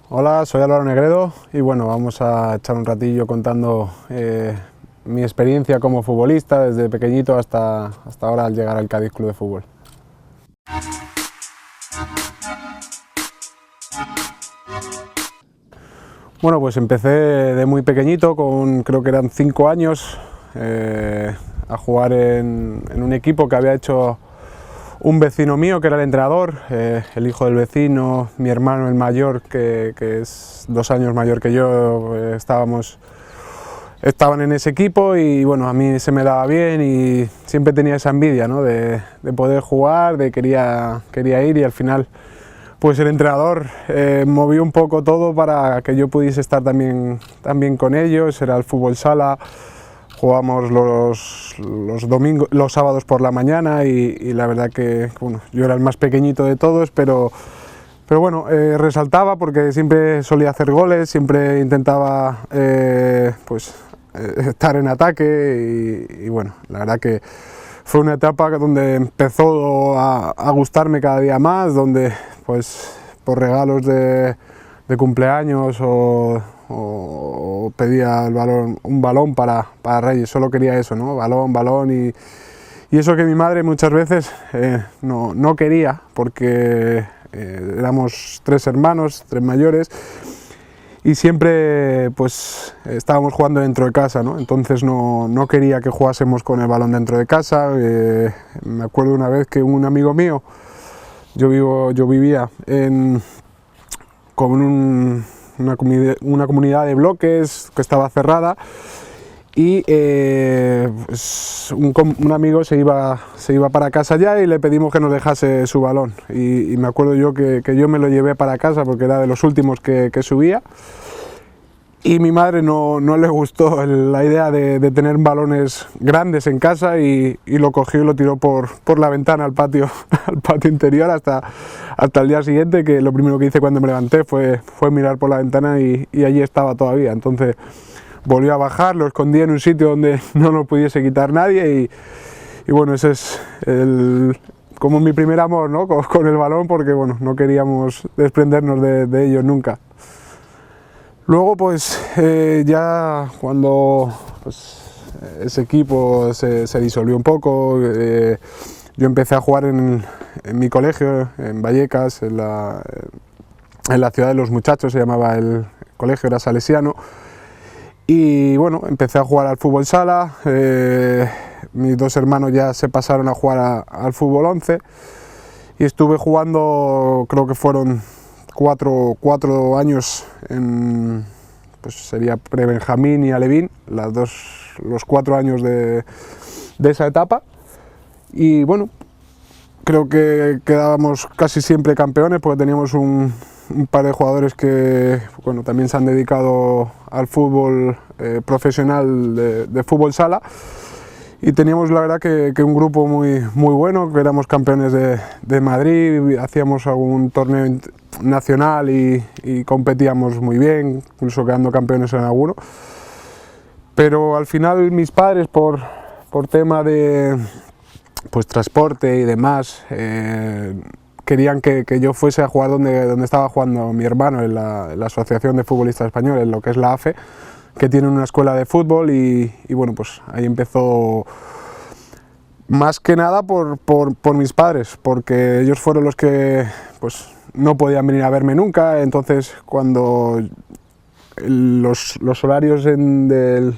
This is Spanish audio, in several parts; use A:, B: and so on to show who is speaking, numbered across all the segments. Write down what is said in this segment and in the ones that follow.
A: Hola, soy Álvaro Negredo y bueno, vamos a echar un ratillo contando mi experiencia como futbolista desde pequeñito hasta ahora al llegar al Cádiz Club de Fútbol. Bueno, pues empecé de muy pequeñito, creo que eran 5 años, a jugar en un equipo que había hecho un vecino mío, que era el entrenador, el hijo del vecino, mi hermano el mayor, que es 2 años mayor que yo, estaban en ese equipo y bueno, a mí se me daba bien y siempre tenía esa envidia, ¿no? de poder jugar, quería ir y al final pues el entrenador movió un poco todo para que yo pudiese estar también con ellos. Era el fútbol sala, jugábamos los sábados por la mañana y la verdad que bueno, yo era el más pequeñito de todos, pero bueno, resaltaba porque siempre solía hacer goles, siempre intentaba estar en ataque y bueno, la verdad que fue una etapa donde empezó a gustarme cada día más, donde pues por regalos de cumpleaños o pedía un balón para Reyes, solo quería eso, ¿no? Balón y eso que mi madre muchas veces no quería, porque éramos 3 hermanos, 3 mayores, y siempre pues estábamos jugando dentro de casa, ¿no? Entonces no quería que jugásemos con el balón dentro de casa. Me acuerdo una vez que un amigo mío, yo vivía con una comunidad de bloques que estaba cerrada y un amigo se iba para casa ya y le pedimos que nos dejase su balón y me acuerdo yo que yo me lo llevé para casa porque era de los últimos que subía. Y mi madre no le gustó la idea de tener balones grandes en casa y lo cogió y lo tiró por la ventana al patio interior hasta el día siguiente, que lo primero que hice cuando me levanté fue mirar por la ventana y allí estaba todavía. Entonces volvió a bajar, lo escondí en un sitio donde no lo pudiese quitar nadie y bueno, ese es como mi primer amor, ¿no? con el balón, porque bueno, no queríamos desprendernos de ellos nunca. Luego pues ya cuando ese equipo se disolvió un poco, yo empecé a jugar en mi colegio, en Vallecas, en la ciudad de los muchachos, se llamaba el colegio, era salesiano, y bueno, empecé a jugar al fútbol sala. Mis 2 hermanos ya se pasaron a jugar al fútbol 11 y estuve jugando, creo que fueron 4 años pues sería pre-Benjamín y Alevín, los 4 años de esa etapa, y bueno, creo que quedábamos casi siempre campeones porque teníamos un par de jugadores que bueno, también se han dedicado al fútbol profesional de fútbol sala. Y teníamos la verdad que un grupo muy bueno, que éramos campeones de Madrid, hacíamos algún torneo nacional y competíamos muy bien, incluso quedando campeones en alguno. Pero al final mis padres, por tema de pues transporte y demás, querían que yo fuese a jugar donde estaba jugando mi hermano, en la Asociación de Futbolistas Españoles, en lo que es la AFE, que tiene una escuela de fútbol y bueno, pues ahí empezó más que nada por mis padres, porque ellos fueron los que pues no podían venir a verme nunca. Entonces cuando los horarios de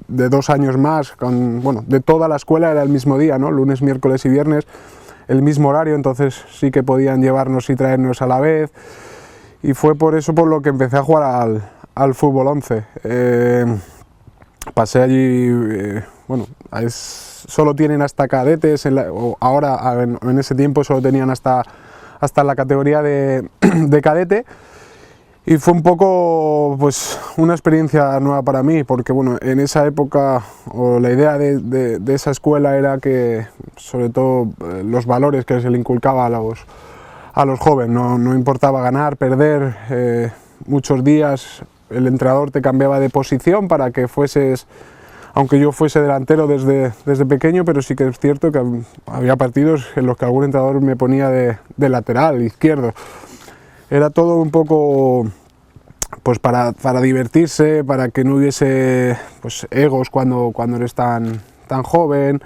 A: 2 años más, bueno, de toda la escuela era el mismo día, ¿no? Lunes, miércoles y viernes, el mismo horario, entonces sí que podían llevarnos y traernos a la vez, y fue por eso por lo que empecé a jugar al fútbol 11. Pasé allí, bueno, solo tienen hasta cadetes, ahora en ese tiempo solo tenían hasta la categoría de cadete, y fue un poco pues una experiencia nueva para mí, porque bueno, en esa época la idea de esa escuela era que sobre todo los valores que se le inculcaba a los jóvenes, no importaba ganar, perder, muchos días el entrenador te cambiaba de posición para que fueses, aunque yo fuese delantero desde pequeño, pero sí que es cierto que había partidos en los que algún entrenador me ponía de lateral izquierdo. Era todo un poco pues para divertirse, para que no hubiese pues egos cuando eres tan joven.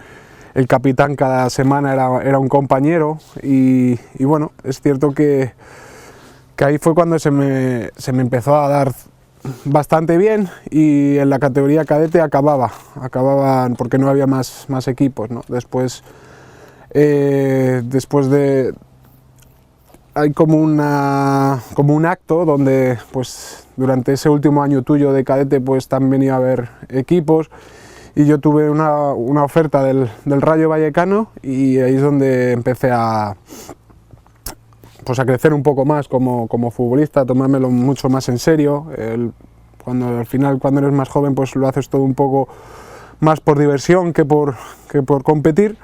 A: El capitán cada semana era un compañero y bueno, es cierto que ahí fue cuando se me empezó a dar bastante bien, y en la categoría cadete acababan porque no había más equipos, ¿no? Después de hay como un acto donde pues durante ese último año tuyo de cadete pues también iba a haber equipos, y yo tuve una oferta del Rayo Vallecano, y ahí es donde empecé a crecer un poco más como futbolista, a tomármelo mucho más en serio. Al final, cuando eres más joven, pues lo haces todo un poco más por diversión que por competir.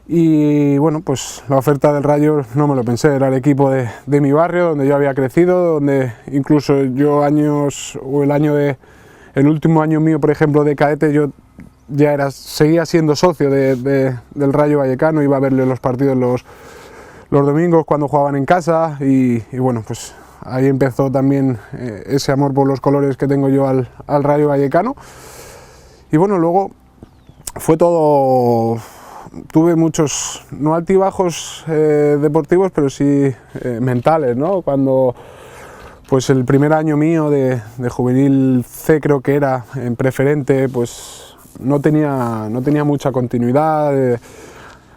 A: Y bueno, pues la oferta del Rayo no me lo pensé, era el equipo de mi barrio, donde yo había crecido, donde incluso yo el último año mío, por ejemplo, de cadete, yo ya seguía siendo socio del Rayo Vallecano, iba a verle los partidos los domingos cuando jugaban en casa, y bueno, pues ahí empezó también ese amor por los colores que tengo yo al Rayo Vallecano. Y bueno, luego fue todo, tuve muchos, no altibajos deportivos, pero sí mentales, ¿no? Cuando pues el primer año mío de juvenil C, creo que era, en preferente, pues no tenía mucha continuidad,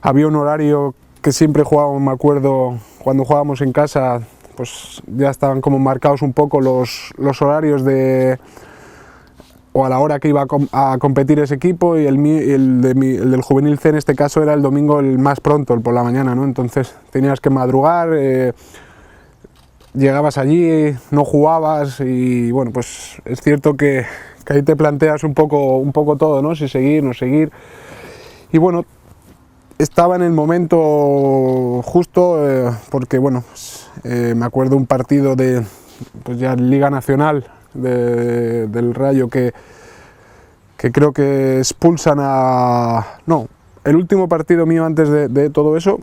A: había un horario que siempre jugábamos, me acuerdo, cuando jugábamos en casa, pues ya estaban como marcados un poco los horarios o a la hora que iba a competir ese equipo, y el del juvenil C en este caso era el domingo, el más pronto, el por la mañana, ¿no? Entonces tenías que madrugar, llegabas allí, no jugabas, y bueno, pues es cierto que ahí te planteas un poco todo, ¿no? Si seguir, no seguir. Y bueno, estaba en el momento justo, porque bueno, pues, me acuerdo un partido de pues ya Liga Nacional del Rayo que creo que expulsan no, el último partido mío antes de todo eso,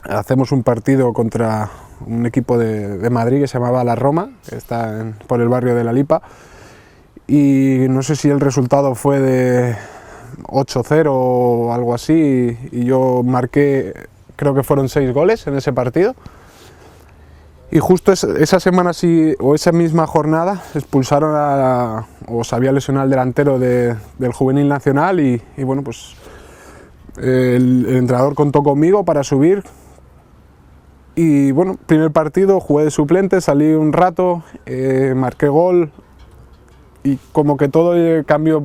A: hacemos un partido contra un equipo de Madrid que se llamaba La Roma, que está por el barrio de La Lipa, y no sé si el resultado fue de 8-0 o algo así, y yo marqué, creo que fueron 6 goles en ese partido. Y justo esa semana, o esa misma jornada, expulsaron o se había lesionado el delantero del Juvenil Nacional, y bueno, pues el entrenador contó conmigo para subir. Y bueno, primer partido, jugué de suplente, salí un rato, marqué gol, y como que todo cambió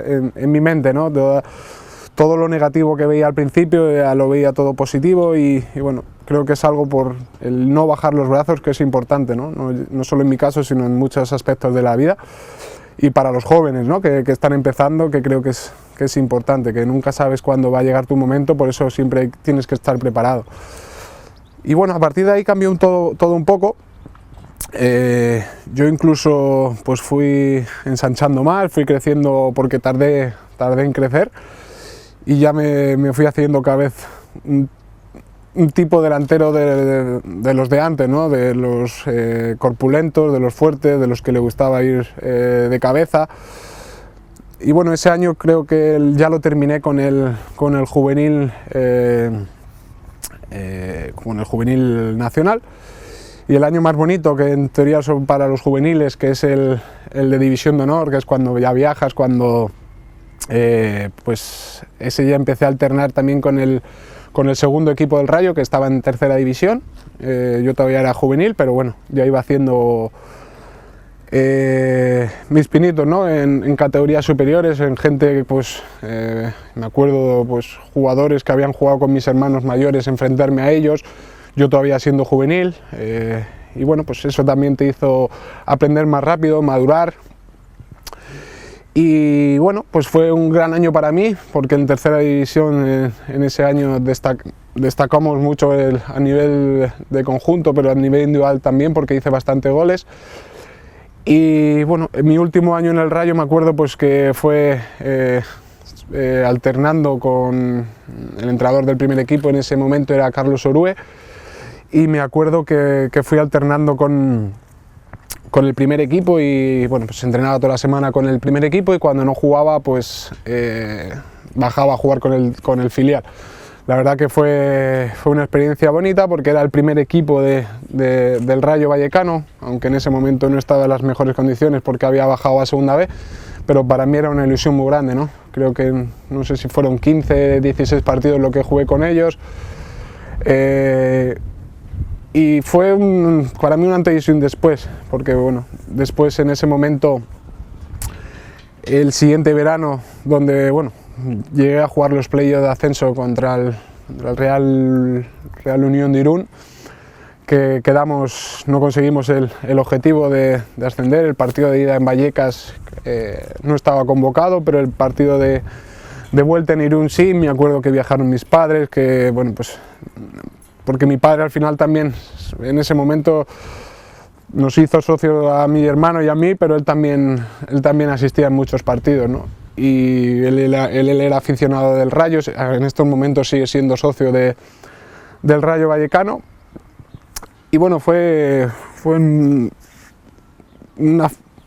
A: en mi mente, ¿no? Todo lo negativo que veía al principio ya lo veía todo positivo, y bueno, creo que es algo por el no bajar los brazos que es importante, ¿no? No solo en mi caso, sino en muchos aspectos de la vida, y para los jóvenes, ¿no? que están empezando, que creo que es importante, que nunca sabes cuándo va a llegar tu momento, por eso siempre tienes que estar preparado. Y bueno, a partir de ahí cambió todo un poco. Yo incluso pues fui ensanchando más, fui creciendo porque tardé en crecer, y ya me fui haciendo cada vez un tipo delantero de los de antes, ¿no? De los corpulentos, de los fuertes, de los que le gustaba ir de cabeza. Y bueno, ese año creo que ya lo terminé con el juvenil, con el juvenil nacional. Y el año más bonito, que en teoría son para los juveniles, que es el de División de Honor, que es cuando ya viajas, cuando pues ese ya empecé a alternar también con el segundo equipo del Rayo, que estaba en tercera división. Yo todavía era juvenil, pero bueno, ya iba haciendo mis pinitos, ¿no? en categorías superiores, en gente, pues me acuerdo, pues jugadores que habían jugado con mis hermanos mayores, enfrentarme a ellos, yo todavía siendo juvenil, y bueno, pues eso también te hizo aprender más rápido, madurar. Y bueno, pues fue un gran año para mí, porque en tercera división en ese año destacamos mucho a nivel de conjunto, pero a nivel individual también, porque hice bastantes goles. Y bueno, en mi último año en el Rayo me acuerdo pues que fue alternando con el entrenador del primer equipo, en ese momento era Carlos Orue, y me acuerdo que fui alternando con el primer equipo y bueno, pues entrenaba toda la semana con el primer equipo y cuando no jugaba pues bajaba a jugar con el filial. La verdad que fue una experiencia bonita porque era el primer equipo del Rayo Vallecano, aunque en ese momento no estaba en las mejores condiciones porque había bajado a segunda B, pero para mí era una ilusión muy grande, ¿no? Creo que no sé si fueron 15, 16 partidos lo que jugué con ellos. Y fue para mí un antes y un después, porque bueno, después en ese momento, el siguiente verano, donde bueno, llegué a jugar los playoffs de ascenso contra el Real Unión de Irún, que no conseguimos el objetivo de ascender. El partido de ida en Vallecas no estaba convocado, pero el partido de vuelta en Irún sí. Me acuerdo que viajaron mis padres, que bueno, pues porque mi padre al final también en ese momento nos hizo socio a mi hermano y a mí, pero él también asistía en muchos partidos, ¿no? Y él era aficionado del Rayo, en estos momentos sigue siendo socio del Rayo Vallecano. Y bueno, fue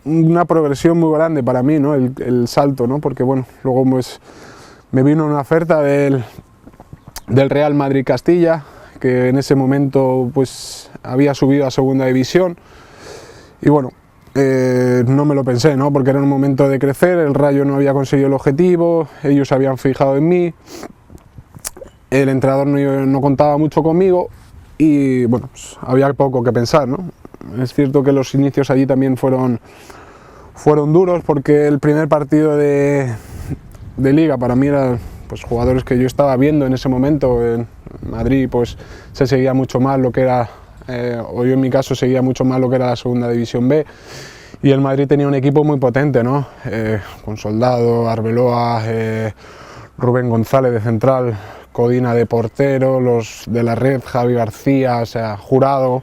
A: una progresión muy grande para mí, ¿no? El salto, ¿no? Porque bueno, luego pues me vino una oferta del Real Madrid Castilla, que en ese momento pues había subido a segunda división y bueno, no me lo pensé, ¿no? Porque era un momento de crecer, el Rayo no había conseguido el objetivo, ellos se habían fijado en mí, el entrenador no contaba mucho conmigo y bueno, pues había poco que pensar, ¿no? Es cierto que los inicios allí también fueron duros porque el primer partido de liga para mí era pues jugadores que yo estaba viendo en ese momento. En Madrid pues se seguía mucho más lo que era, o yo en mi caso seguía mucho más lo que era la segunda división B, y el Madrid tenía un equipo muy potente, ¿no? Con Soldado, Arbeloa, Rubén González de central, Codina de portero, los de la red, Javi García, o sea, Jurado.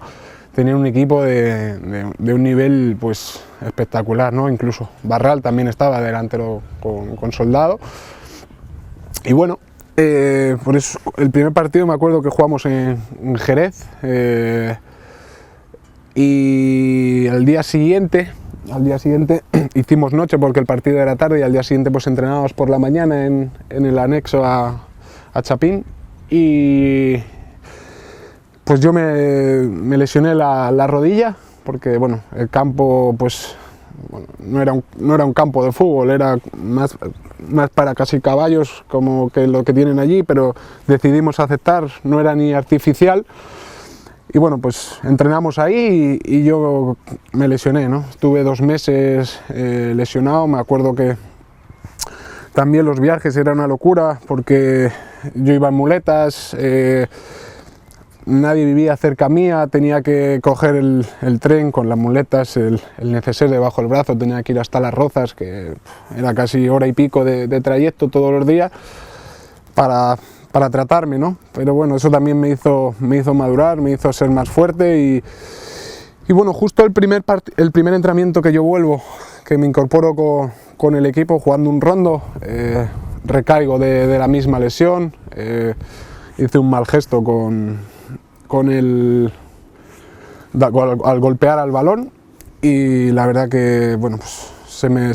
A: Tenían un equipo de un nivel pues espectacular, ¿no? Incluso Barral también estaba delantero con Soldado. Y bueno, por eso el primer partido me acuerdo que jugamos en Jerez, y al día siguiente hicimos noche porque el partido era tarde, y al día siguiente pues entrenábamos por la mañana en el anexo a Chapín, y pues yo me lesioné la rodilla porque bueno, el campo pues bueno, no era un campo de fútbol, era más para casi caballos como que lo que tienen allí, pero decidimos aceptar, no era ni artificial. Y bueno, pues entrenamos ahí y yo me lesioné, ¿no? Estuve 2 meses lesionado. Me acuerdo que también los viajes era una locura porque yo iba en muletas, nadie vivía cerca mía, tenía que coger el tren con las muletas, el neceser debajo del brazo, tenía que ir hasta Las Rozas, que era casi hora y pico de trayecto todos los días para tratarme, ¿no? Pero bueno, eso también me hizo madurar, me hizo ser más fuerte y bueno, justo el primer entrenamiento que yo vuelvo, que me incorporo con el equipo jugando un rondo, recaigo de la misma lesión, hice un mal gesto al golpear al balón y la verdad que bueno, pues se me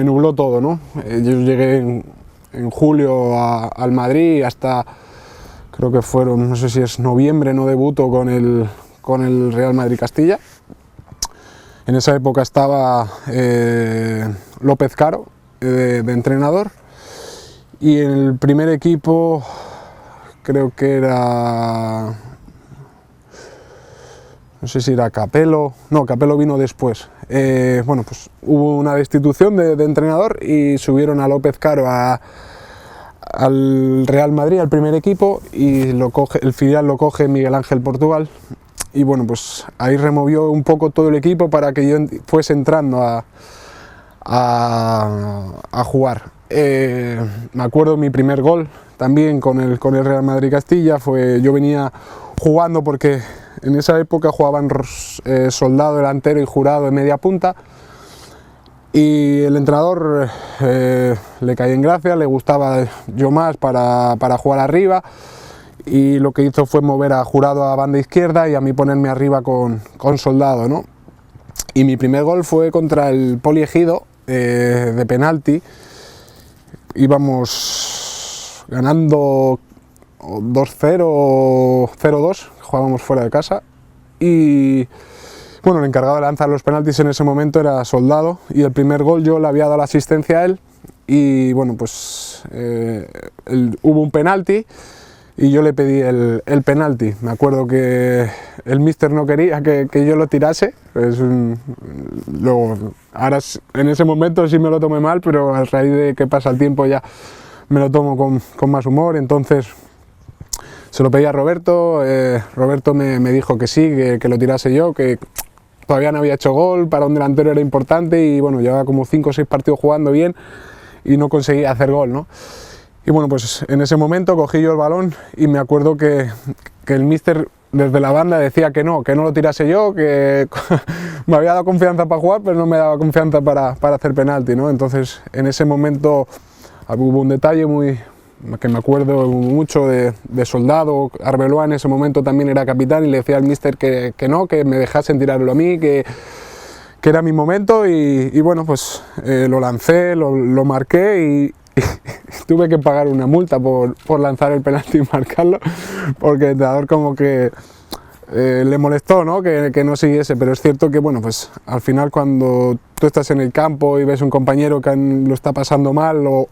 A: nubló todo, ¿no? Yo llegué en julio al Madrid, hasta creo que fueron, no sé si es noviembre, no debuto con el Real Madrid Castilla. En esa época estaba López Caro de entrenador, y en el primer equipo creo que era, no sé si era Capello, no, Capello vino después. Bueno, pues hubo una destitución de entrenador y subieron a López Caro al Real Madrid, al primer equipo, y el filial lo coge Miguel Ángel Portugal. Y bueno, pues ahí removió un poco todo el equipo para que yo fuese entrando a jugar. Me acuerdo mi primer gol también con el Real Madrid Castilla, yo venía jugando porque en esa época jugaban Soldado delantero y Jurado de media punta, y el entrenador le caí en gracia, le gustaba yo más para jugar arriba, y lo que hizo fue mover a Jurado a banda izquierda y a mí ponerme arriba con Soldado, ¿no? Y mi primer gol fue contra el Poli Ejido, de penalti. Íbamos ganando 2-0, 0-2, jugábamos fuera de casa, y bueno, el encargado de lanzar los penaltis en ese momento era Soldado, y el primer gol yo le había dado la asistencia a él, y bueno, pues hubo un penalti y yo le pedí el penalti. Me acuerdo que el míster no quería que yo lo tirase, luego, ahora en ese momento sí me lo tomé mal, pero a raíz de que pasa el tiempo ya me lo tomo con más humor. Entonces se lo pedí a Roberto, Roberto me dijo que sí, que lo tirase yo, que todavía no había hecho gol, para un delantero era importante, y bueno, llevaba como 5 o 6 partidos jugando bien y no conseguía hacer gol, ¿no? Y bueno, pues en ese momento cogí yo el balón y me acuerdo que el míster desde la banda decía que no lo tirase yo, que me había dado confianza para jugar, pero no me daba confianza para hacer penalti, ¿no? Entonces en ese momento hubo un detalle que me acuerdo mucho de Soldado. Arbeloa en ese momento también era capitán y le decía al míster que me dejasen tirarlo a mí, que era mi momento, y bueno, pues lo lancé, lo marqué, y tuve que pagar una multa por lanzar el penalti y marcarlo, porque el entrenador como que le molestó, ¿no? Que no siguiese. Pero es cierto que bueno, pues al final cuando tú estás en el campo y ves un compañero que lo está pasando mal, o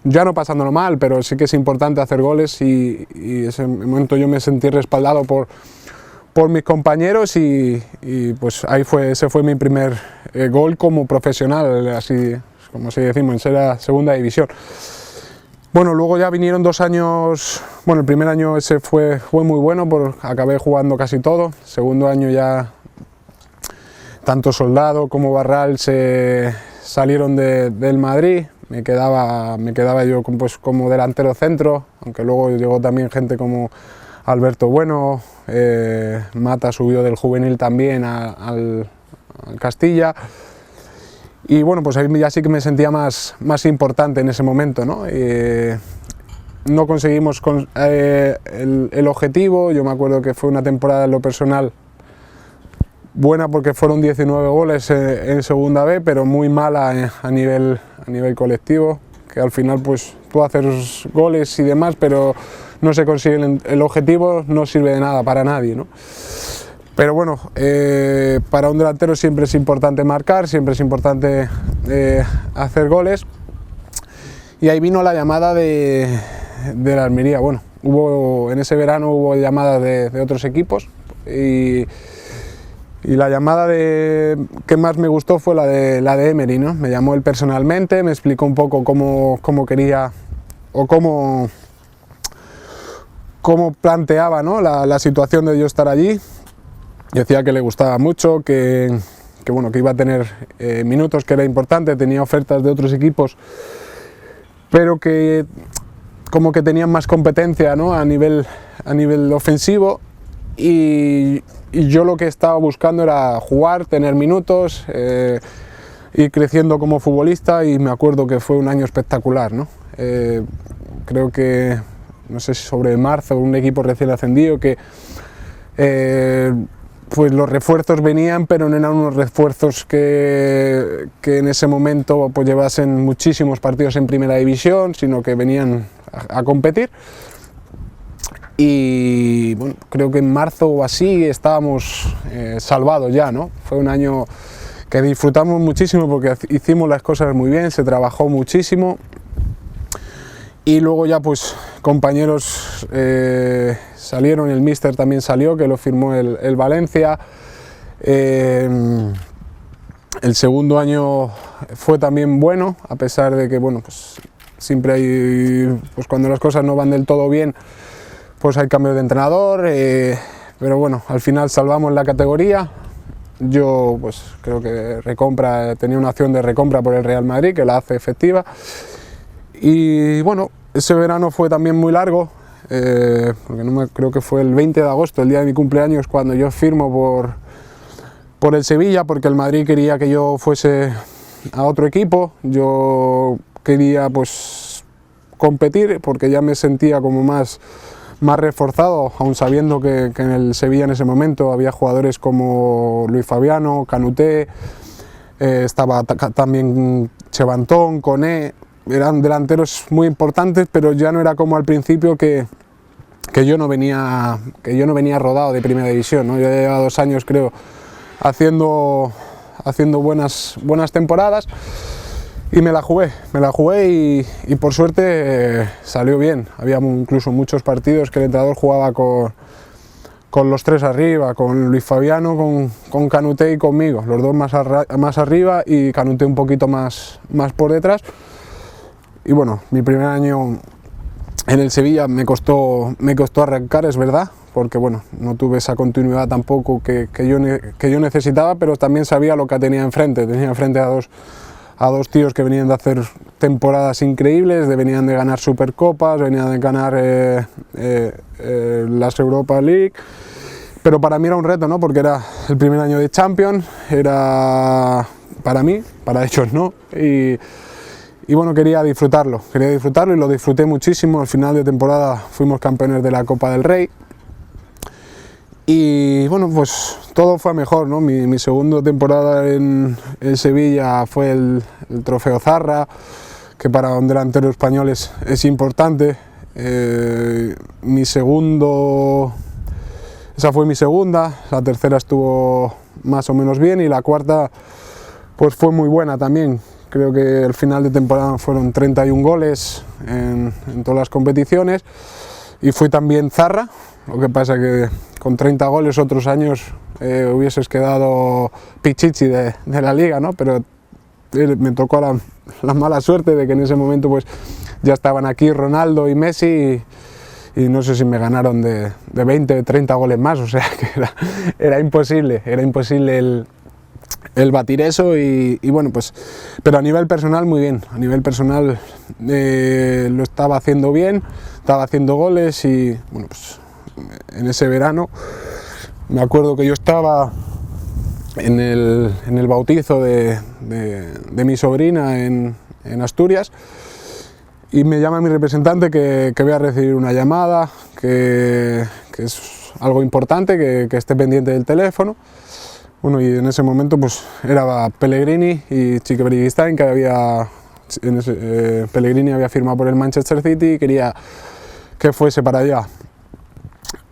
A: ya no pasándolo mal, pero sí que es importante hacer goles, y ese momento yo me sentí respaldado por mis compañeros, y pues ese fue mi primer gol como profesional, así como si decimos, en la segunda división. Bueno, luego ya vinieron 2 años, bueno, el primer año ese fue muy bueno, acabé jugando casi todo. El segundo año ya tanto Soldado como Barral se salieron del Madrid, me quedaba yo pues como delantero centro, aunque luego llegó también gente como Alberto Bueno, Mata subió del juvenil también al Castilla. Y bueno, pues ahí ya sí que me sentía más importante en ese momento, ¿no? No conseguimos el objetivo. Yo me acuerdo que fue una temporada en lo personal buena, porque fueron 19 goles en segunda B, pero muy mala a nivel colectivo, que al final pues tú haces goles y demás, pero no se consigue el objetivo, no sirve de nada para nadie, ¿no? Pero bueno, para un delantero siempre es importante marcar, siempre es importante hacer goles. Y ahí vino la llamada de la Almería. Bueno, en ese verano hubo llamadas de otros equipos, y la llamada que más me gustó fue la de Emery, ¿no? Me llamó él personalmente, me explicó un poco cómo quería, o cómo planteaba, ¿no? la situación de yo estar allí. Decía que le gustaba mucho, que iba a tener minutos, que era importante, tenía ofertas de otros equipos, pero que como que tenían más competencia, ¿no? a nivel ofensivo, y yo lo que estaba buscando era jugar, tener minutos, ir creciendo como futbolista, y me acuerdo que fue un año espectacular, ¿no? Creo que, no sé si sobre marzo, un equipo recién ascendido, que pues los refuerzos venían, pero no eran unos refuerzos que en ese momento pues llevasen muchísimos partidos en primera división, sino que venían a competir. Y bueno, creo que en marzo o así estábamos salvados ya, ¿no? Fue un año que disfrutamos muchísimo, porque hicimos las cosas muy bien, se trabajó muchísimo, y luego ya pues compañeros salieron, el míster también salió, que lo firmó el Valencia. El segundo año fue también bueno, a pesar de que bueno, pues siempre hay, pues cuando las cosas no van del todo bien, pues hay cambio de entrenador, pero bueno, al final salvamos la categoría. Yo pues creo que tenía una opción de recompra por el Real Madrid, que la hace efectiva, y bueno, ese verano fue también muy largo, porque creo que fue el 20 de agosto, el día de mi cumpleaños, cuando yo firmo por el Sevilla, porque el Madrid quería que yo fuese a otro equipo. Yo quería pues competir, porque ya me sentía como más más reforzado, aun sabiendo que en el Sevilla en ese momento había jugadores como Luis Fabiano, Canuté, estaba también Chevantón, Koné, eran delanteros muy importantes, pero ya no era como al principio que yo no venía rodado de primera división, ¿no? Yo ya llevaba 2 años, creo, haciendo buenas temporadas, y me la jugué y por suerte salió bien. Había incluso muchos partidos que el entrenador jugaba con los 3 arriba, con Luis Fabiano, con Canuté y conmigo, los 2 más arriba y Canuté un poquito más por detrás. Y bueno, mi primer año en el Sevilla me costó arrancar, es verdad, porque bueno, no tuve esa continuidad tampoco que yo necesitaba, pero también sabía lo que tenía enfrente. Tenía enfrente a dos tíos que venían de hacer temporadas increíbles, venían de ganar Supercopas, venían de ganar las Europa League, pero para mí era un reto, ¿no? Porque era el primer año de Champions, era para mí, para ellos no, y bueno, quería disfrutarlo y lo disfruté muchísimo. Al final de temporada fuimos campeones de la Copa del Rey y bueno, pues todo fue mejor, ¿no? Mi segunda temporada en Sevilla fue el Trofeo Zarra, que para un delantero español es importante. Esa fue mi segunda, la tercera estuvo más o menos bien y la cuarta pues fue muy buena también. Creo que el final de temporada fueron 31 goles en todas las competiciones y fui también Zarra, lo que pasa que con 30 goles otros años hubieses quedado pichichi de la liga, ¿no? Pero me tocó la mala suerte de que en ese momento pues ya estaban aquí Ronaldo y Messi y no sé si me ganaron de 20 o 30 goles más, o sea que era imposible el batir eso y bueno, pues, pero a nivel personal muy bien, a nivel personal lo estaba haciendo bien, estaba haciendo goles y bueno, pues en ese verano me acuerdo que yo estaba en el bautizo de mi sobrina en Asturias y me llama mi representante que voy a recibir una llamada, que es algo importante, que esté pendiente del teléfono. Bueno, y en ese momento pues era Pellegrini y Quique Beriguistain, Pellegrini había firmado por el Manchester City y quería que fuese para allá.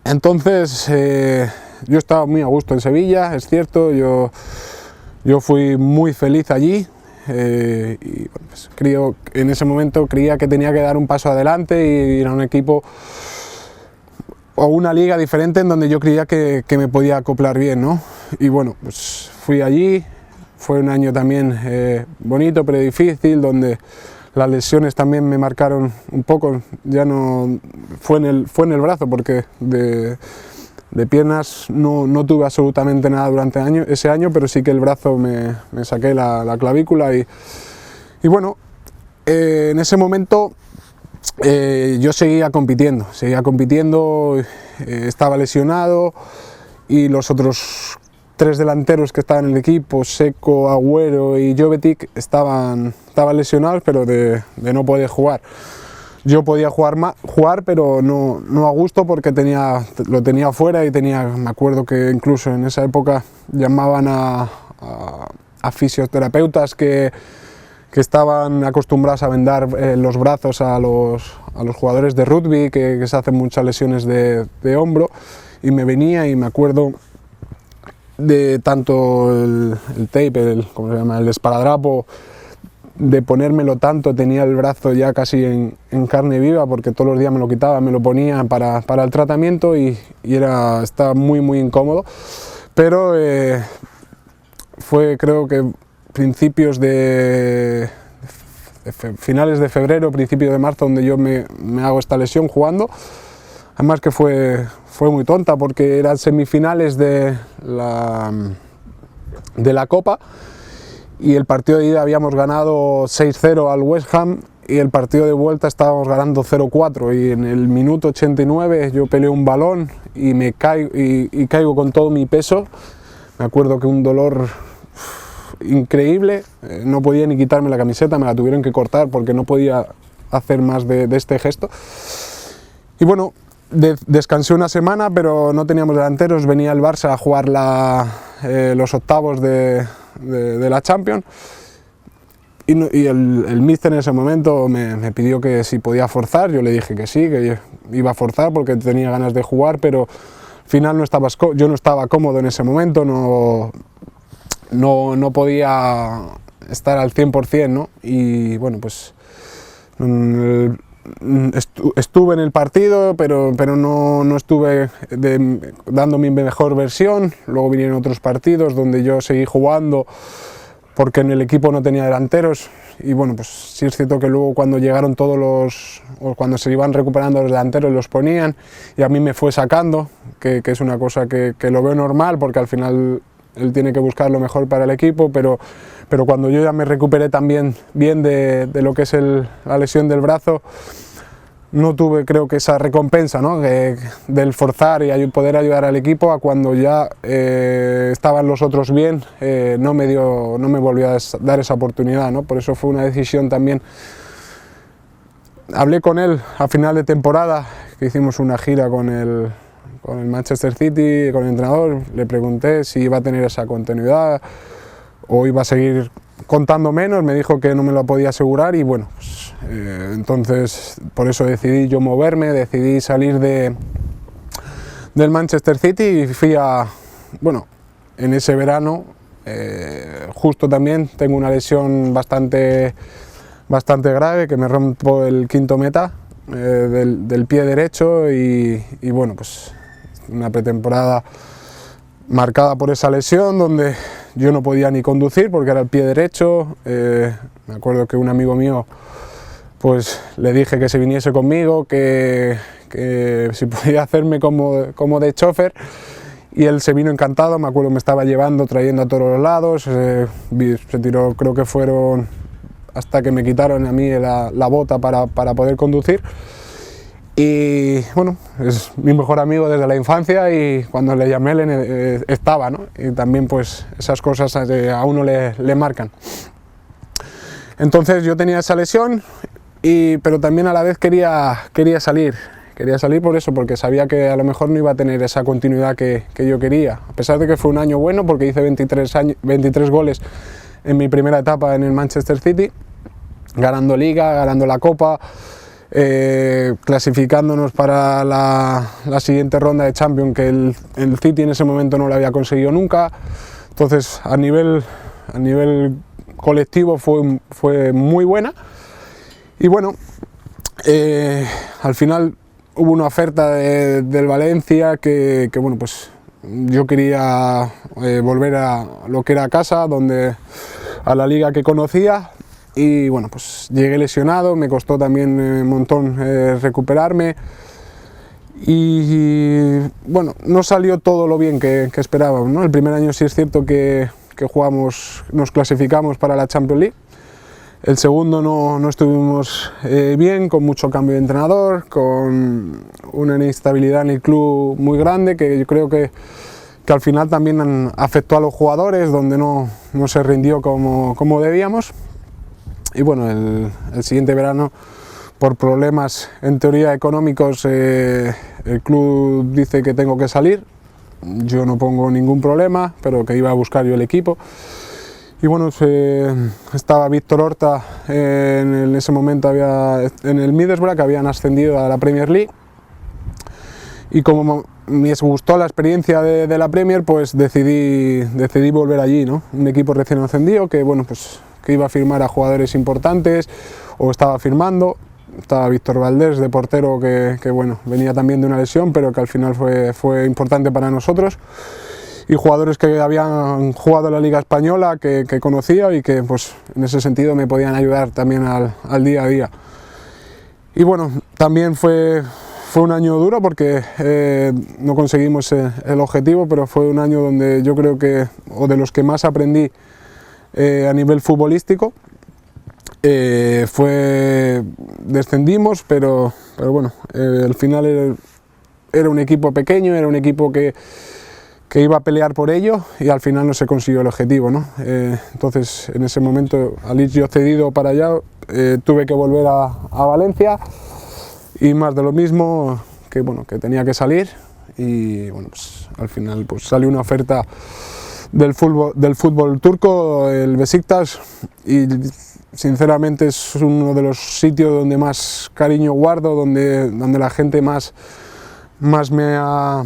A: Entonces yo estaba muy a gusto en Sevilla, es cierto, yo fui muy feliz allí y bueno, pues, en ese momento creía que tenía que dar un paso adelante y ir a un equipo o una liga diferente en donde yo creía que me podía acoplar bien, ¿no? Y bueno, pues fui allí, fue un año también bonito pero difícil, donde las lesiones también me marcaron un poco, ya no fue en el brazo, porque de piernas no tuve absolutamente nada durante ese año, pero sí que el brazo me saqué la clavícula y bueno, en ese momento yo seguía compitiendo, estaba lesionado y los otros 3 delanteros que estaban en el equipo, Seco, Agüero y Jovetic, estaban lesionados, pero de no poder jugar. Yo podía jugar, pero no a gusto, porque lo tenía fuera y me acuerdo que incluso en esa época llamaban a fisioterapeutas que estaban acostumbrados a vendar los brazos a los jugadores de rugby, que se hacen muchas lesiones de hombro, y me venía y me acuerdo de tanto el tape, el esparadrapo, de ponérmelo tanto, tenía el brazo ya casi en carne viva, porque todos los días me lo quitaba, me lo ponía para el tratamiento y estaba muy muy incómodo, pero fue, creo que finales de febrero, principios de marzo, donde yo me hago esta lesión jugando. Además que fue muy tonta, porque eran semifinales de la Copa y el partido de ida habíamos ganado 6-0 al West Ham y el partido de vuelta estábamos ganando 0-4, y en el minuto 89 yo peleé un balón y caigo con todo mi peso. Me acuerdo que un dolor increíble, no podía ni quitarme la camiseta, me la tuvieron que cortar porque no podía hacer más de este gesto. Y bueno, Descansé una semana, pero no teníamos delanteros, venía el Barça a jugar los octavos de la Champions y el míster en ese momento me pidió que si podía forzar. Yo le dije que sí, que iba a forzar porque tenía ganas de jugar, pero al final yo no estaba cómodo en ese momento, no podía estar al 100%, ¿no? Y bueno, pues estuve en el partido, pero no estuve dando mi mejor versión. Luego vinieron otros partidos donde yo seguí jugando porque en el equipo no tenía delanteros, y bueno, pues sí es cierto que luego cuando llegaron o cuando se iban recuperando los delanteros, los ponían y a mí me fue sacando, que es una cosa que lo veo normal, porque al final él tiene que buscar lo mejor para el equipo, pero cuando yo ya me recuperé también bien de lo que es la lesión del brazo, no tuve, creo que esa recompensa, ¿no? Del forzar y poder ayudar al equipo, a cuando ya estaban los otros bien, no me volvió a dar esa oportunidad, ¿no? Por eso fue una decisión también. Hablé con él a final de temporada, que hicimos una gira con el Manchester City, con el entrenador. Le pregunté si iba a tener esa continuidad o iba a seguir contando menos. Me dijo que no me lo podía asegurar, y bueno, pues, entonces por eso decidí yo moverme, decidí salir del Manchester City y fui bueno, en ese verano, justo también tengo una lesión bastante grave, que me rompo el quinto meta del pie derecho, y bueno, pues una pretemporada marcada por esa lesión, donde yo no podía ni conducir porque era el pie derecho. Me acuerdo que un amigo mío, pues le dije que se viniese conmigo, que si podía hacerme como de chofer, y él se vino encantado. Me acuerdo, me estaba trayendo a todos los lados, se tiró, creo que fueron hasta que me quitaron a mí la bota para poder conducir. Y bueno, es mi mejor amigo desde la infancia, y cuando le llamé estaba, ¿no? Y también pues esas cosas a uno le marcan. Entonces yo tenía esa lesión, pero también a la vez quería salir por eso, porque sabía que a lo mejor no iba a tener esa continuidad que yo quería, a pesar de que fue un año bueno, porque hice 23 goles en mi primera etapa en el Manchester City, ganando Liga, ganando la Copa, clasificándonos para la siguiente ronda de Champions, que el City en ese momento no lo había conseguido nunca. Entonces a nivel colectivo fue muy buena, y bueno, al final hubo una oferta del Valencia que bueno, pues yo quería volver a lo que era casa, a la liga que conocía. Y bueno, pues llegué lesionado, me costó también un montón recuperarme, y bueno, no salió todo lo bien que esperábamos, ¿no? El primer año sí es cierto que nos clasificamos para la Champions League. El segundo no estuvimos bien, con mucho cambio de entrenador, con una inestabilidad en el club muy grande, que yo creo que al final también afectó a los jugadores, donde no se rindió como debíamos. Y bueno, el siguiente verano, por problemas en teoría económicos, el club dice que tengo que salir. Yo no pongo ningún problema, pero que iba a buscar yo el equipo. Y bueno, estaba Víctor Horta, en ese momento en el Middlesbrough, que habían ascendido a la Premier League. Y como me gustó la experiencia de la Premier, pues decidí volver allí, ¿no? Un equipo recién ascendido que bueno, pues que iba a firmar a jugadores importantes, o estaba firmando. Estaba Víctor Valdés de portero, que bueno, venía también de una lesión, pero que al final fue importante para nosotros. Y jugadores que habían jugado en la Liga Española, que conocía, y que pues en ese sentido me podían ayudar también al día a día. Y bueno, también fue un año duro, porque no conseguimos el objetivo, pero fue un año donde yo creo de los que más aprendí a nivel futbolístico. Descendimos, pero bueno, al final era un equipo pequeño, era un equipo que iba a pelear por ello, y al final no se consiguió el objetivo, ¿no? Entonces en ese momento, al ir yo cedido para allá, tuve que volver a Valencia, y más de lo mismo, bueno, que tenía que salir, y bueno, pues al final pues salió una oferta del fútbol turco, el Beşiktaş, y sinceramente es uno de los sitios donde más cariño guardo, donde la gente más me ha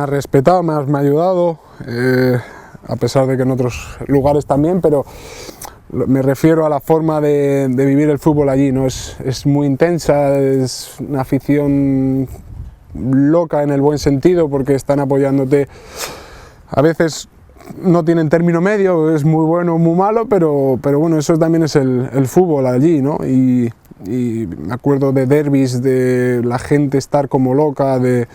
A: respetado, me ha ayudado, a pesar de que en otros lugares también, pero me refiero a la forma de vivir el fútbol allí, ¿no? Es muy intensa, es una afición loca en el buen sentido, porque están apoyándote. A veces no tienen término medio, es muy bueno o muy malo, pero bueno, eso también es el fútbol allí, ¿no? Y me acuerdo de derbis, de la gente estar como loca, de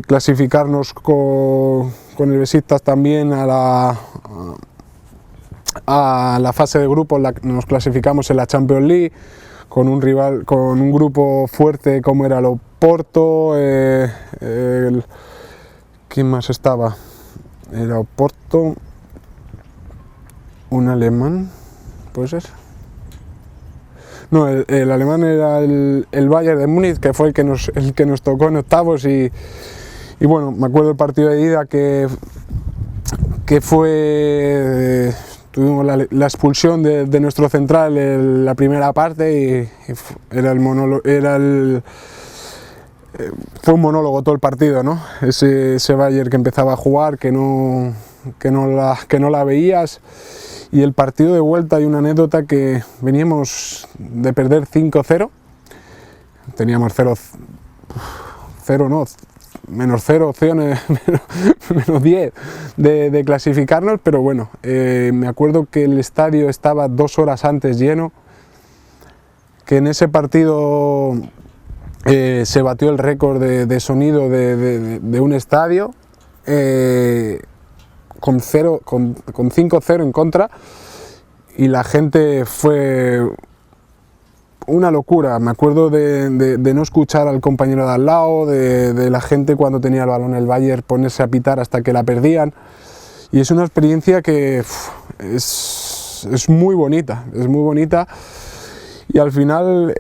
A: clasificarnos con el Beşiktaş también a la fase de grupos. Nos clasificamos en la Champions League con un rival, con un grupo fuerte como era el Oporto, ¿quién más estaba? Era Oporto, un alemán, ¿puede ser? No, el alemán era el Bayern de Múnich, que fue el que nos tocó en octavos, y bueno, me acuerdo del partido de ida que fue, tuvimos la expulsión de nuestro central en la primera parte, y fue un monólogo todo el partido, ¿no? Ese Bayern que empezaba a jugar, que no la veías, y el partido de vuelta. Hay una anécdota, que veníamos de perder 5-0, teníamos menos 0 opciones, menos 10 de clasificarnos, pero bueno, me acuerdo que el estadio estaba 2 horas antes lleno, que en ese partido se batió el récord de sonido de un estadio, con 5-0 en contra, y la gente fue una locura. Me acuerdo de no escuchar al compañero de al lado, de la gente cuando tenía el balón el Bayern ponerse a pitar hasta que la perdían, y es una experiencia que es muy bonita, y al final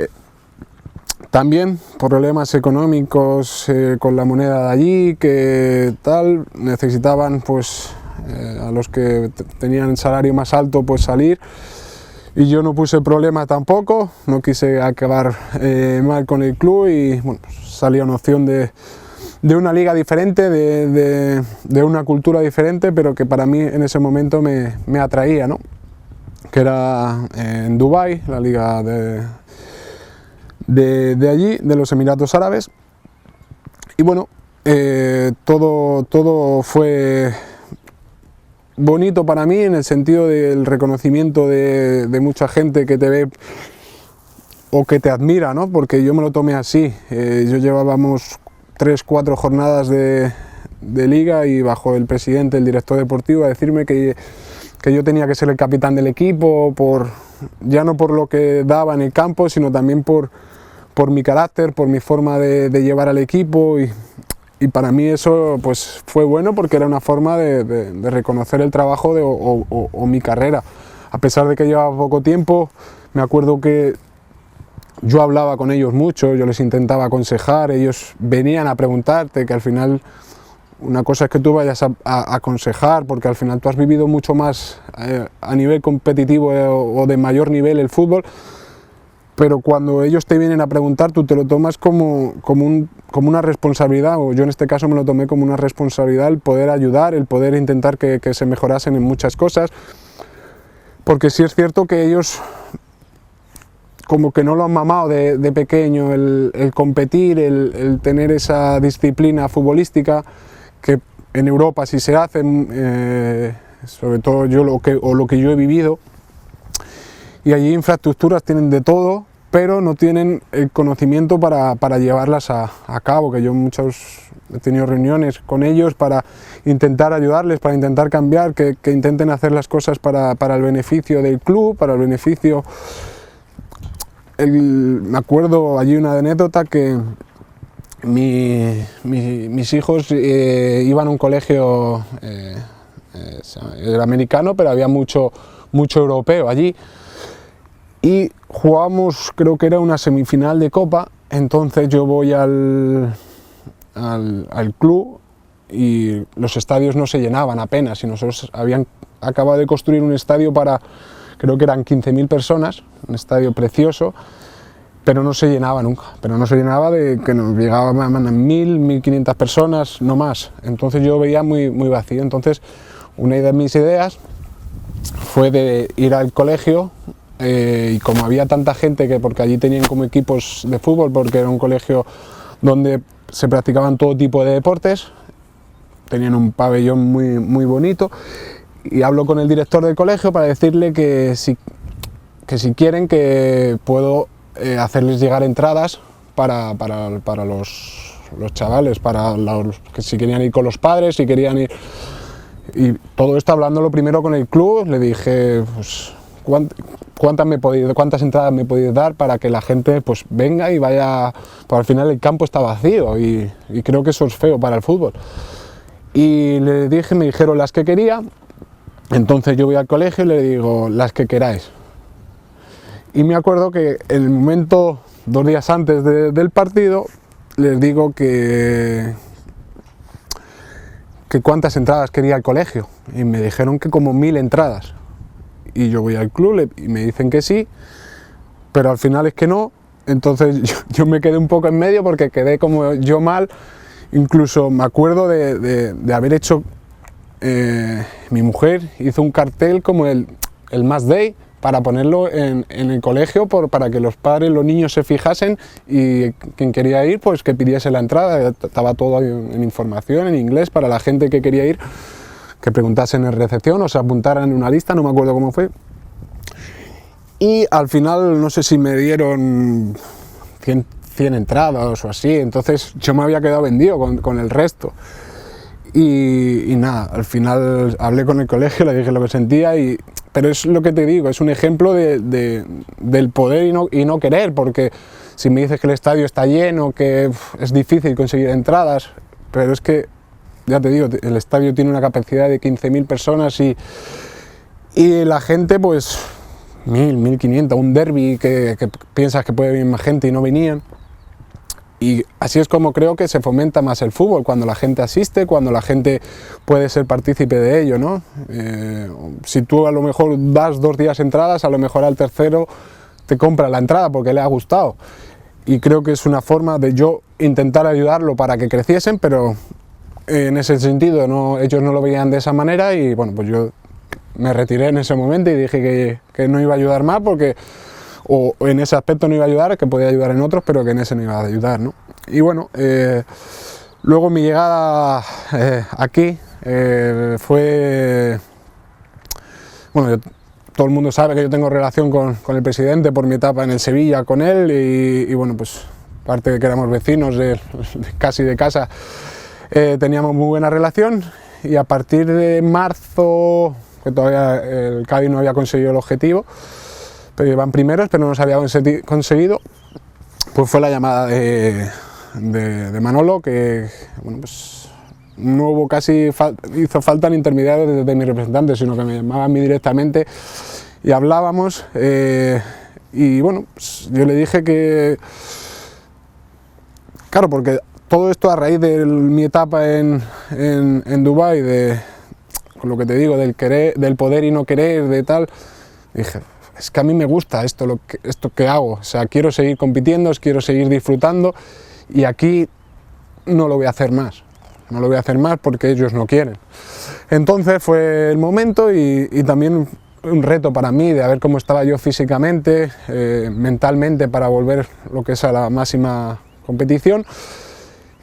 A: también problemas económicos con la moneda de allí, que tal, necesitaban pues a los que tenían el salario más alto pues salir, y yo no puse problema tampoco, no quise acabar mal con el club, y bueno, pues salía una opción de una liga diferente, de una cultura diferente, pero que para mí en ese momento me atraía, ¿no? Que era en Dubái, la liga de allí, de los Emiratos Árabes. Y bueno, todo fue bonito para mí, en el sentido del reconocimiento de mucha gente que te ve o que te admira, ¿no? Porque yo me lo tomé así. Yo llevábamos 3-4 jornadas de liga, y bajo el presidente, el director deportivo, a decirme que yo tenía que ser el capitán del equipo, ya no por lo que daba en el campo, sino también por mi carácter, por mi forma de llevar al equipo, y para mí eso pues fue bueno, porque era una forma de reconocer el trabajo o mi carrera. A pesar de que llevaba poco tiempo, me acuerdo que yo hablaba con ellos mucho, yo les intentaba aconsejar, ellos venían a preguntarte, que al final una cosa es que tú vayas a aconsejar, porque al final tú has vivido mucho más a nivel competitivo o de mayor nivel el fútbol, pero cuando ellos te vienen a preguntar, tú te lo tomas como una responsabilidad, o yo en este caso me lo tomé como una responsabilidad, el poder ayudar, el poder intentar que se mejorasen en muchas cosas, porque sí es cierto que ellos como que no lo han mamado de pequeño, el competir, el tener esa disciplina futbolística, que en Europa sí se hace, sobre todo lo que yo he vivido, y allí infraestructuras tienen de todo, pero no tienen el conocimiento para llevarlas a cabo, que yo he tenido reuniones con ellos para intentar ayudarles, para intentar cambiar, que intenten hacer las cosas para el beneficio del club, para el beneficio. Me acuerdo allí una anécdota, que mis hijos iban a un colegio era americano, pero había mucho europeo allí, y jugábamos, creo que era una semifinal de Copa, Entonces yo voy al club y los estadios no se llenaban apenas, y nosotros habían acabado de construir un estadio para, creo que eran 15.000 personas, un estadio precioso, pero no se llenaba nunca, pero no se llenaba de que nos llegaban 1.000, 1.500 personas, no más. Entonces yo veía muy vacío. Entonces una de mis ideas fue de ir al colegio, y como había tanta gente, que porque allí tenían como equipos de fútbol, porque era un colegio donde se practicaban todo tipo de deportes, tenían un pabellón muy bonito, y hablo con el director del colegio para decirle que si quieren, que puedo hacerles llegar entradas para los chavales, para los que si querían ir con los padres, si querían ir. Y todo esto hablándolo primero con el club, le dije, pues, ¿cuántas entradas me podéis dar para que la gente pues venga y vaya? Pues al final el campo está vacío y creo que eso es feo para el fútbol. Y le dije, me dijeron las que quería. Entonces yo voy al colegio y le digo, las que queráis. Y me acuerdo que en el momento, 2 días antes del partido, les digo que cuántas entradas quería el colegio, y me dijeron que como 1.000 entradas. Y yo voy al club y me dicen que sí, pero al final es que no. Entonces yo me quedé un poco en medio, porque quedé como yo mal. Incluso me acuerdo de haber hecho, mi mujer hizo un cartel como el Match Day, para ponerlo en el colegio, para que los padres, los niños se fijasen, y quien quería ir, pues que pidiese la entrada. Estaba todo en información, en inglés, para la gente que quería ir, que preguntasen en recepción o se apuntaran en una lista, no me acuerdo cómo fue. Y al final no sé si me dieron 100 entradas o así, entonces yo me había quedado vendido con el resto. Y nada, al final hablé con el colegio, le dije lo que sentía, pero es lo que te digo, es un ejemplo del poder y no querer, porque si me dices que el estadio está lleno, que es difícil conseguir entradas, pero es que, ya te digo, el estadio tiene una capacidad de 15.000 personas y la gente, pues 1.000, 1.500, un derbi que piensas que puede venir más gente y no venían. Y así es como creo que se fomenta más el fútbol, cuando la gente asiste, cuando la gente puede ser partícipe de ello, ¿no? Si tú a lo mejor das 2 días entradas, a lo mejor al tercero te compra la entrada porque le ha gustado. Y creo que es una forma de yo intentar ayudarlo para que creciesen, pero en ese sentido ellos no lo veían de esa manera, y bueno, pues yo me retiré en ese momento y dije que no iba a ayudar más, porque o en ese aspecto no iba a ayudar, que podía ayudar en otros, pero que en ese no iba a ayudar, ¿no? Y bueno, luego mi llegada aquí fue, bueno, todo el mundo sabe que yo tengo relación con el presidente por mi etapa en el Sevilla con él, y bueno, pues aparte de que éramos vecinos casi de casa, teníamos muy buena relación, y a partir de marzo, que todavía el Cádiz no había conseguido el objetivo, pero iban primeros, pero no se había conseguido, pues fue la llamada de Manolo, que bueno, pues no hubo hizo falta el intermediario de mi representante, sino que me llamaba a mí directamente y hablábamos, y bueno, pues yo le dije que, claro, porque todo esto a raíz de mi etapa en Dubái, con lo que te digo, del poder y no querer, de tal, dije, es que a mí me gusta esto que hago, o sea, quiero seguir compitiendo, quiero seguir disfrutando, y aquí no lo voy a hacer más, porque ellos no quieren. Entonces fue el momento, y también un reto para mí de ver cómo estaba yo físicamente, mentalmente, para volver lo que es a la máxima competición.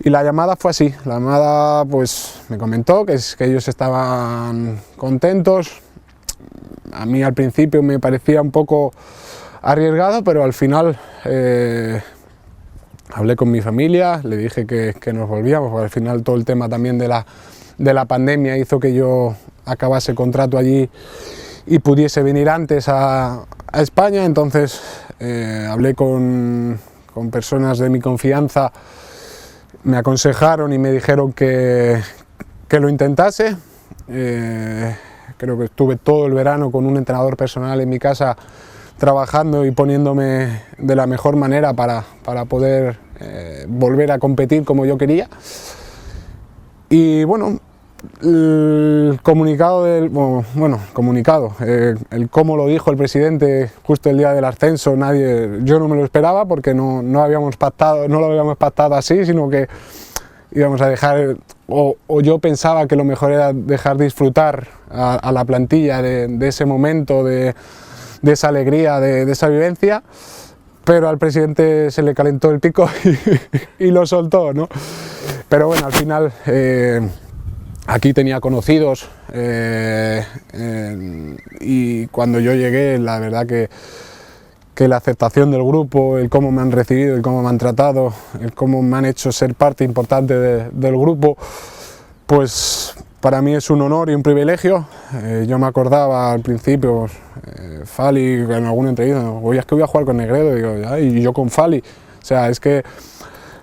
A: Y la llamada fue así, la llamada pues me comentó que ellos estaban contentos. A mí al principio me parecía un poco arriesgado, pero al final hablé con mi familia, le dije que nos volvíamos, porque al final todo el tema también de la pandemia hizo que yo acabase contrato allí y pudiese venir antes a España. Entonces hablé con personas de mi confianza, me aconsejaron y me dijeron que lo intentase. Creo que estuve todo el verano con un entrenador personal en mi casa trabajando y poniéndome de la mejor manera para poder volver a competir como yo quería. Y bueno, el comunicado el cómo lo dijo el presidente justo el día del ascenso, yo no me lo esperaba, porque no lo habíamos pactado así, sino que íbamos a dejar, o yo pensaba que lo mejor era dejar disfrutar a la plantilla de ese momento, de esa alegría, de esa vivencia, pero al presidente se le calentó el pico y lo soltó, ¿no? Pero bueno, al final aquí tenía conocidos y cuando yo llegué, la verdad que la aceptación del grupo, el cómo me han recibido, el cómo me han tratado, el cómo me han hecho ser parte importante del grupo, pues para mí es un honor y un privilegio. Yo me acordaba al principio, Fali en alguna entrevista, oye, es que voy a jugar con Negredo, digo, y yo con Fali, o sea, es que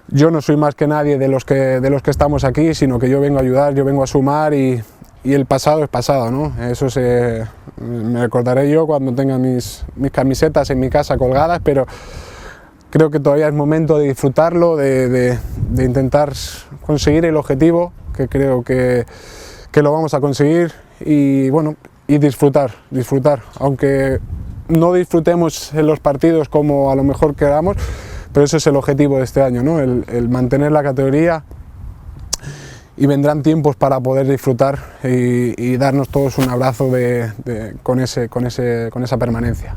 A: yo no soy más que nadie de los que estamos aquí, sino que yo vengo a ayudar, yo vengo a sumar, y el pasado es pasado, ¿no? Eso me recordaré yo cuando tenga mis camisetas en mi casa colgadas, pero creo que todavía es momento de disfrutarlo, de intentar conseguir el objetivo, que creo que lo vamos a conseguir, y bueno, y disfrutar, aunque no disfrutemos en los partidos como a lo mejor queramos, pero ese es el objetivo de este año, ¿no? El mantener la categoría, y vendrán tiempos para poder disfrutar y darnos todos un abrazo con esa permanencia.